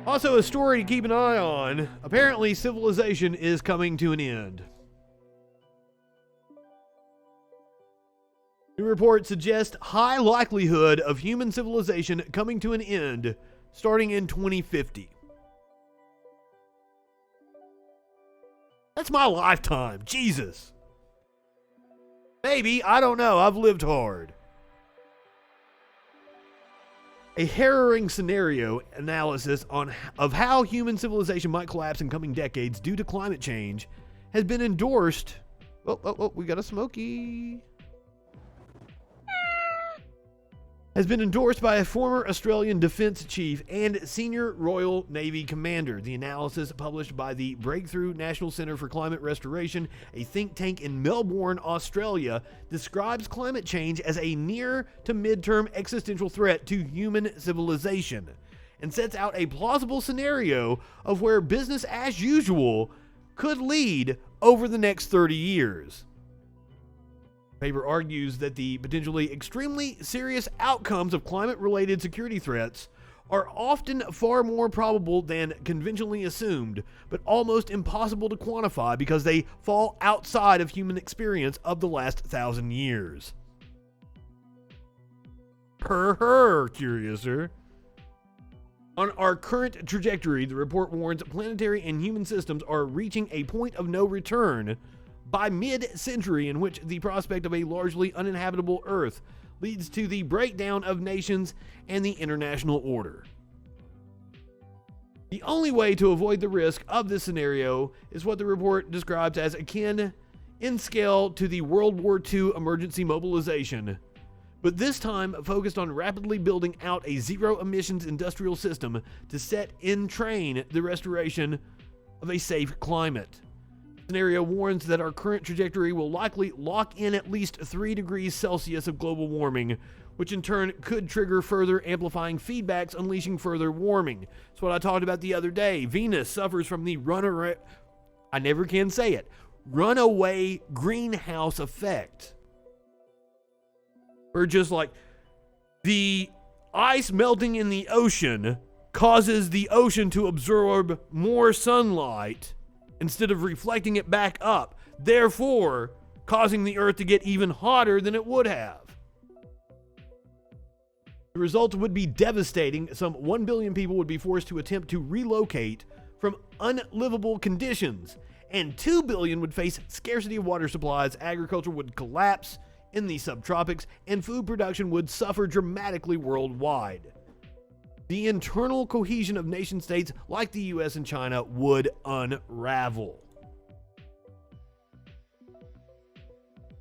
Also, a story to keep an eye on. Apparently, civilization is coming to an end. New report suggests high likelihood of human civilization coming to an end starting in 2050. That's my lifetime. Jesus. Maybe. I don't know. I've lived hard. A harrowing scenario analysis of how human civilization might collapse in coming decades due to climate change has been endorsed. Oh, we got a Smokey. Has been endorsed by a former Australian defense chief and senior Royal Navy commander. The analysis, published by the Breakthrough National Centre for Climate Restoration, a think tank in Melbourne, Australia, describes climate change as a near to midterm existential threat to human civilization and sets out a plausible scenario of where business as usual could lead over the next 30 years. The paper argues that the potentially extremely serious outcomes of climate-related security threats are often far more probable than conventionally assumed, but almost impossible to quantify because they fall outside of human experience of the last 1,000 years. Curiouser. On our current trajectory, the report warns planetary and human systems are reaching a point of no return by mid-century, in which the prospect of a largely uninhabitable Earth leads to the breakdown of nations and the international order. The only way to avoid the risk of this scenario is what the report describes as akin in scale to the World War II emergency mobilization, but this time focused on rapidly building out a zero-emissions industrial system to set in train the restoration of a safe climate. Scenario warns that our current trajectory will likely lock in at least 3 degrees Celsius of global warming, which in turn could trigger further amplifying feedbacks, unleashing further warming. That's what I talked about the other day. Venus suffers from the runaway greenhouse effect. Or just like the ice melting in the ocean causes the ocean to absorb more sunlight instead of reflecting it back up, therefore causing the Earth to get even hotter than it would have. The result would be devastating. Some 1 billion people would be forced to attempt to relocate from unlivable conditions, and 2 billion would face scarcity of water supplies, agriculture would collapse in the subtropics, and food production would suffer dramatically worldwide. The internal cohesion of nation states like the US and China would unravel.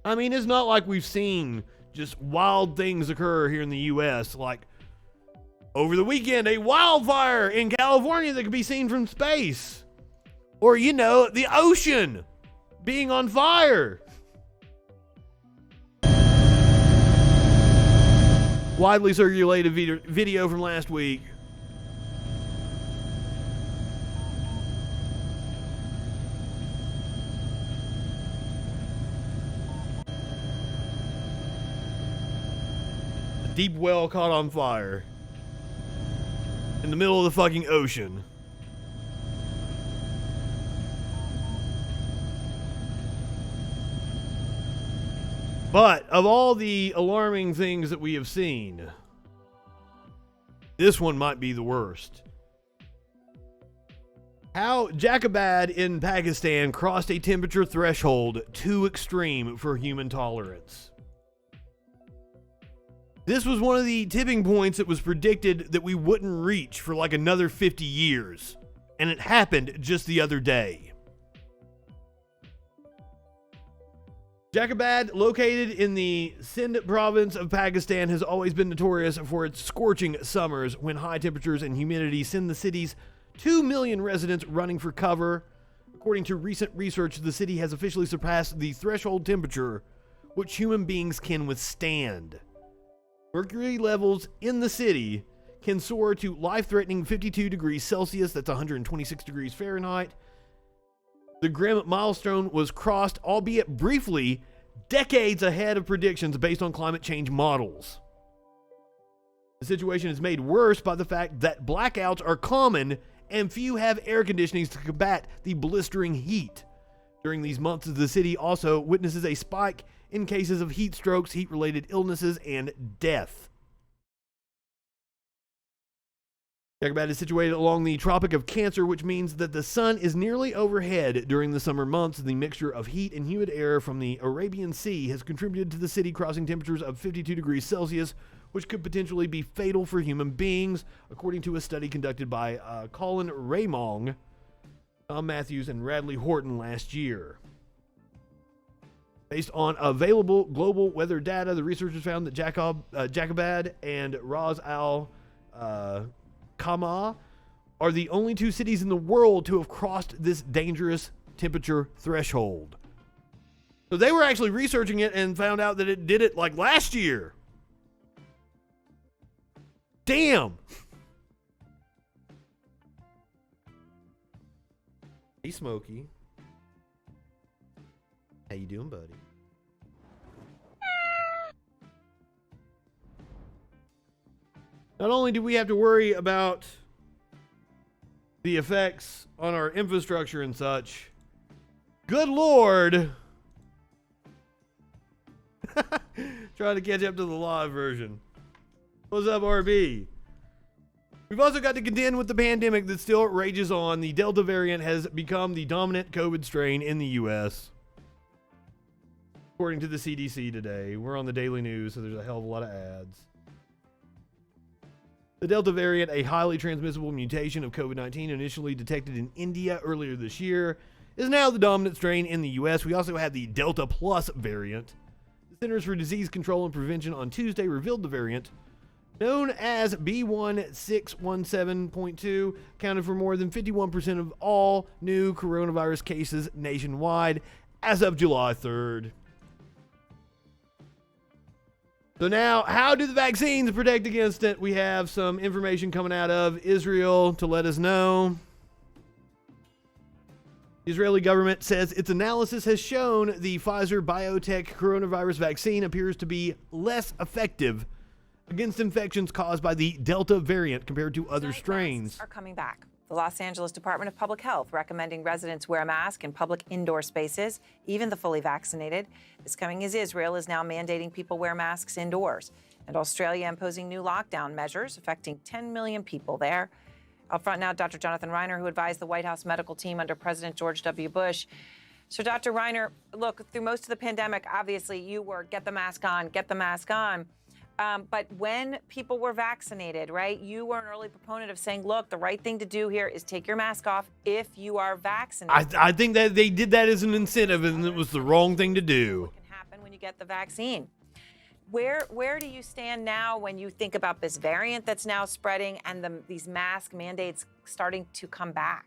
I mean, it's not like we've seen just wild things occur here in the US. Like, over the weekend, a wildfire in California that could be seen from space. Or, the ocean being on fire. Widely circulated video from last week. A deep well caught on fire in the middle of the fucking ocean. But of all the alarming things that we have seen, this one might be the worst. How Jacobad in Pakistan crossed a temperature threshold too extreme for human tolerance. This was one of the tipping points that was predicted that we wouldn't reach for like another 50 years. And it happened just the other day. Jacobad, located in the Sindh province of Pakistan, has always been notorious for its scorching summers when high temperatures and humidity send the city's 2 million residents running for cover. According to recent research, the city has officially surpassed the threshold temperature which human beings can withstand. Mercury levels in the city can soar to life-threatening 52 degrees Celsius, that's 126 degrees Fahrenheit. The grim milestone was crossed, albeit briefly, decades ahead of predictions based on climate change models. The situation is made worse by the fact that blackouts are common and few have air conditioning to combat the blistering heat. During these months, the city also witnesses a spike in cases of heat strokes, heat-related illnesses, and death. Jacobad is situated along the Tropic of Cancer, which means that the sun is nearly overhead during the summer months. The mixture of heat and humid air from the Arabian Sea has contributed to the city crossing temperatures of 52 degrees Celsius, which could potentially be fatal for human beings, according to a study conducted by Colin Raymond, Tom Matthews, and Radley Horton last year. Based on available global weather data, the researchers found that Jacobad and Ras Al Khaimah are the only two cities in the world to have crossed this dangerous temperature threshold. So they were actually researching it and found out that it did it like last year. Damn. Hey, Smokey. How you doing, buddy? Not only do we have to worry about the effects on our infrastructure and such, good Lord, trying to catch up to the live version. What's up, RB? We've also got to contend with the pandemic that still rages on. The Delta variant has become the dominant COVID strain in the U.S., according to the CDC today. We're on the Daily News, so there's a hell of a lot of ads. The Delta variant, a highly transmissible mutation of COVID-19 initially detected in India earlier this year, is now the dominant strain in the U.S. We also have the Delta Plus variant. The Centers for Disease Control and Prevention on Tuesday revealed the variant, known as B1617.2, accounted for more than 51% of all new coronavirus cases nationwide as of July 3rd. So now, how do the vaccines protect against it? We have some information coming out of Israel to let us know. The Israeli government says its analysis has shown the Pfizer BioNTech coronavirus vaccine appears to be less effective against infections caused by the Delta variant compared to other strains. Are coming back. The Los Angeles Department of Public Health recommending residents wear a mask in public indoor spaces, even the fully vaccinated. This coming as Israel is now mandating people wear masks indoors, and Australia imposing new lockdown measures affecting 10 million people there. Up front now, Dr. Jonathan Reiner, who advised the White House medical team under President George W. Bush. So, Dr. Reiner, look, through most of the pandemic, obviously you were get the mask on, get the mask on. But when people were vaccinated, right, you were an early proponent of saying, look, the right thing to do here is take your mask off if you are vaccinated. I think that they did that as an incentive, and it was the wrong thing to do. What can happen when you get the vaccine? Where do you stand now when you think about this variant that's now spreading and these mask mandates starting to come back?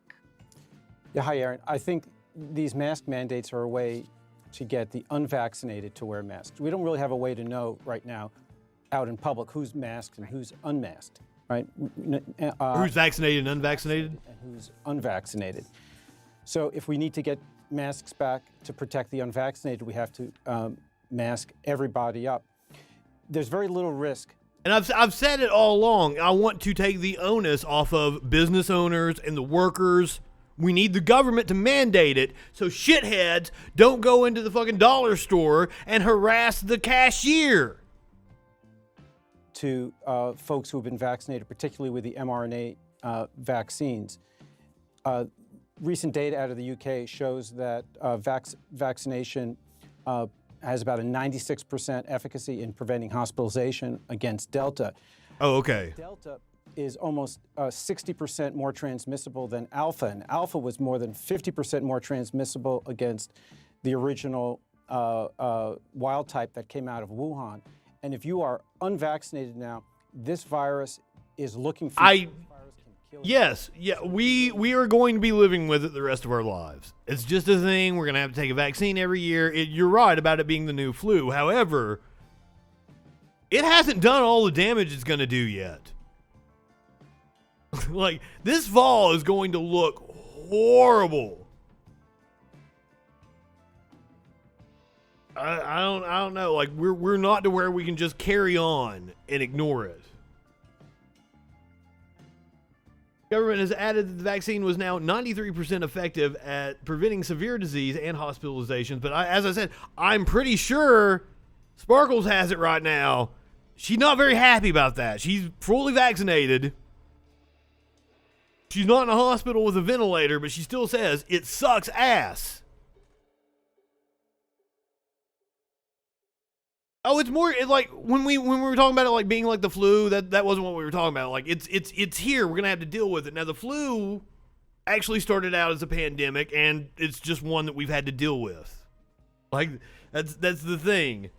Yeah, hi, Aaron. I think these mask mandates are a way to get the unvaccinated to wear masks. We don't really have a way to know right now out in public who's masked and who's unmasked, right? Who's vaccinated and unvaccinated? And who's unvaccinated. So if we need to get masks back to protect the unvaccinated, we have to mask everybody up. There's very little risk. And I've said it all along. I want to take the onus off of business owners and the workers. We need the government to mandate it so shitheads don't go into the fucking dollar store and harass the cashier. To folks who have been vaccinated, particularly with the mRNA vaccines. Recent data out of the UK shows that vaccination has about a 96% efficacy in preventing hospitalization against Delta. Oh, okay. Delta is almost 60% more transmissible than Alpha, and Alpha was more than 50% more transmissible against the original wild type that came out of Wuhan. And if you are unvaccinated now, this virus is looking for you. Yes, yeah, we are going to be living with it the rest of our lives. It's just a thing. We're going to have to take a vaccine every year. You're right about it being the new flu. However, it hasn't done all the damage it's going to do yet. Like, this fall is going to look horrible. I don't know. Like, we're not to where we can just carry on and ignore it. Government has added that the vaccine was now 93% effective at preventing severe disease and hospitalizations. But as I said, I'm pretty sure Sparkles has it right now. She's not very happy about that. She's fully vaccinated. She's not in a hospital with a ventilator, but she still says it sucks ass. Oh, it's more like when we were talking about it like being like the flu, that wasn't what we were talking about. Like it's here. We're gonna have to deal with it. Now the flu actually started out as a pandemic, and it's just one that we've had to deal with. Like that's the thing.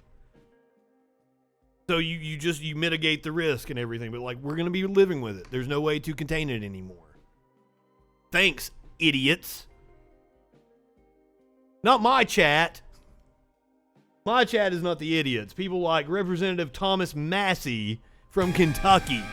So you mitigate the risk and everything, but like we're gonna be living with it. There's no way to contain it anymore. Thanks, idiots. Not my chat. My chat is not the idiots. People like Representative Thomas Massey from Kentucky.